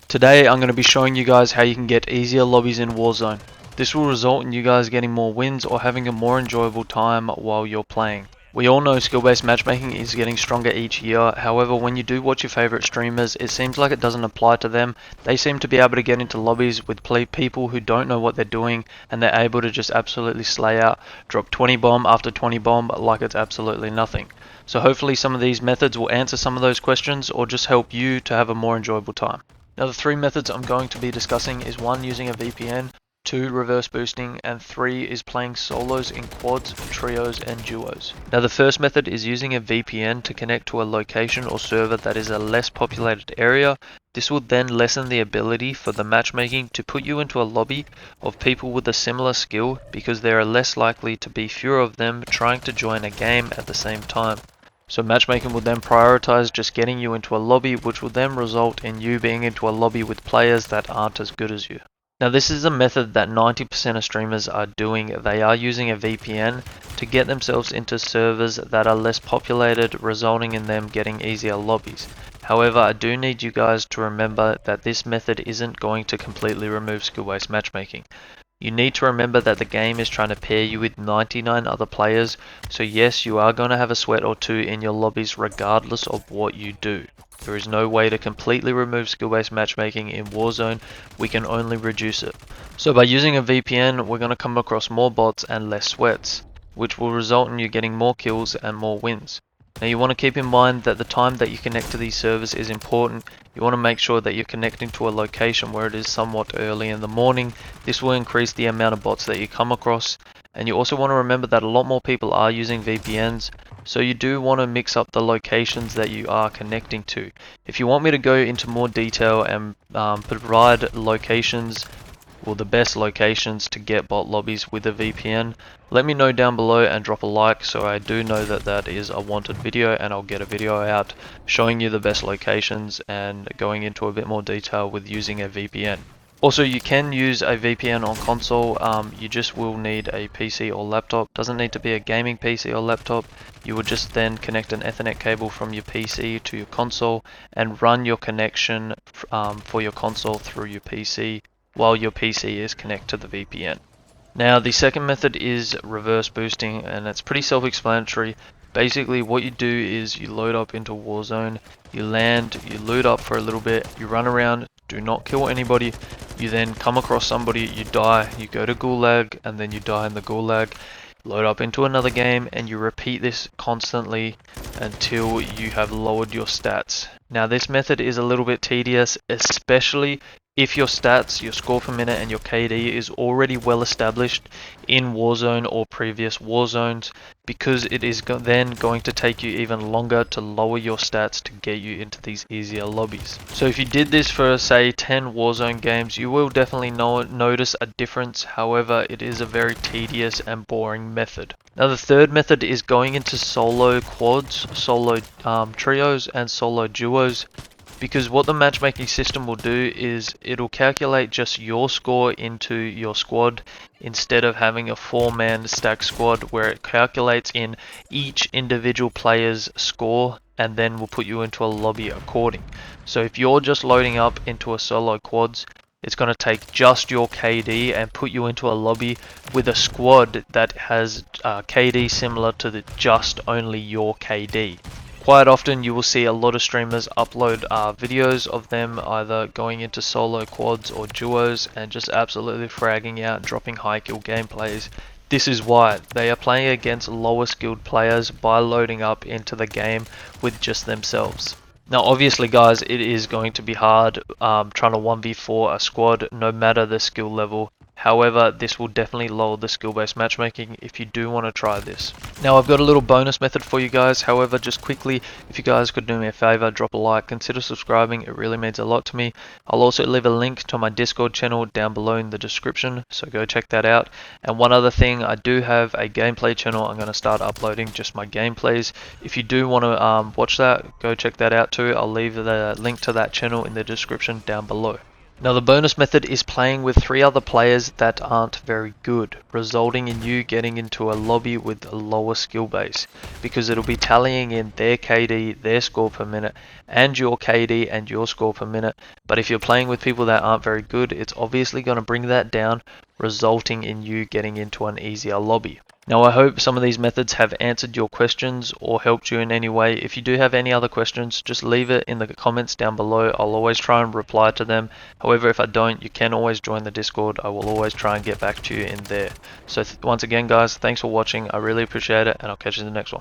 Today I'm going to be showing you guys how you can get easier lobbies in Warzone. This will result in you guys getting more wins or having a more enjoyable time while you're playing. We all know skill-based matchmaking is getting stronger each year, however when you do watch your favourite streamers it seems like it doesn't apply to them. They seem to be able to get into lobbies with people who don't know what they're doing and they're able to just absolutely slay out, drop 20 bomb after 20 bomb like it's absolutely nothing. So hopefully some of these methods will answer some of those questions or just help you to have a more enjoyable time. Now the three methods I'm going to be discussing is 1 using a VPN, 2 reverse boosting, and 3 is playing solos in quads, trios and duos. Now the first method is using a VPN to connect to a location or server that is a less populated area. This will then lessen the ability for the matchmaking to put you into a lobby of people with a similar skill because there are less likely to be fewer of them trying to join a game at the same time. So matchmaking will then prioritize just getting you into a lobby, which will then result in you being into a lobby with players that aren't as good as you. Now this is a method that 90% of streamers are doing. They are using a VPN to get themselves into servers that are less populated, resulting in them getting easier lobbies. However, I do need you guys to remember that this method isn't going to completely remove skill-based matchmaking. You need to remember that the game is trying to pair you with 99 other players, so yes, you are going to have a sweat or two in your lobbies regardless of what you do. There is no way to completely remove skill-based matchmaking in Warzone, we can only reduce it. So by using a VPN, we're going to come across more bots and less sweats, which will result in you getting more kills and more wins. Now you want to keep in mind that the time that you connect to these servers is important. You want to make sure that you're connecting to a location where it is somewhat early in the morning. This will increase the amount of bots that you come across. And you also want to remember that a lot more people are using VPNs, so you do want to mix up the locations that you are connecting to. If you want me to go into more detail and provide locations, or the best locations to get bot lobbies with a VPN, let me know down below and drop a like so I do know that that is a wanted video, and I'll get a video out showing you the best locations and going into a bit more detail with using a VPN. Also, you can use a VPN on console, you just will need a PC or laptop. Doesn't need to be a gaming PC or laptop. You would just then connect an Ethernet cable from your PC to your console and run your connection for your console through your PC while your PC is connected to the VPN. Now the second method is reverse boosting, and it's pretty self-explanatory. Basically what you do is you load up into Warzone, you land, you loot up for a little bit, you run around, do not kill anybody, you then come across somebody, you die, you go to Gulag, and then you die in the Gulag, load up into another game, and you repeat this constantly until you have lowered your stats. Now this method is a little bit tedious, especially if your stats, your score per minute and your KD is already well established in Warzone or previous Warzones, because it is then going to take you even longer to lower your stats to get you into these easier lobbies. So if you did this for say 10 Warzone games, you will definitely notice a difference. However, it is a very tedious and boring method. Now the third method is going into solo quads, solo trios and solo duos. Because what the matchmaking system will do is it'll calculate just your score into your squad instead of having a 4-man stack squad where it calculates in each individual player's score and then will put you into a lobby according. So if you're just loading up into a solo quads, it's going to take just your KD and put you into a lobby with a squad that has KD similar to the just only your KD. Quite often you will see a lot of streamers upload videos of them either going into solo quads or duos and just absolutely fragging out, dropping high kill gameplays. This is why they are playing against lower skilled players by loading up into the game with just themselves. Now obviously guys, it is going to be hard trying to 1v4 a squad no matter the skill level. However, this will definitely lower the skill-based matchmaking if you do want to try this. Now I've got a little bonus method for you guys. However, just quickly, if you guys could do me a favor, drop a like, consider subscribing, it really means a lot to me. I'll also leave a link to my Discord channel down below in the description, so go check that out. And one other thing, I do have a gameplay channel. I'm going to start uploading just my gameplays. If you do want to watch that, go check that out too. I'll leave the link to that channel in the description down below. Now the bonus method is playing with 3 other players that aren't very good, resulting in you getting into a lobby with a lower skill base, because it'll be tallying in their KD, their score per minute, and your KD and your score per minute. But if you're playing with people that aren't very good, it's obviously going to bring that down, resulting in you getting into an easier lobby. Now I hope some of these methods have answered your questions or helped you in any way. If you do have any other questions, just leave it in the comments down below. I'll always try and reply to them. However, if I don't, you can always join the Discord. I will always try and get back to you in there. So once again guys, thanks for watching. I really appreciate it, and I'll catch you in the next one.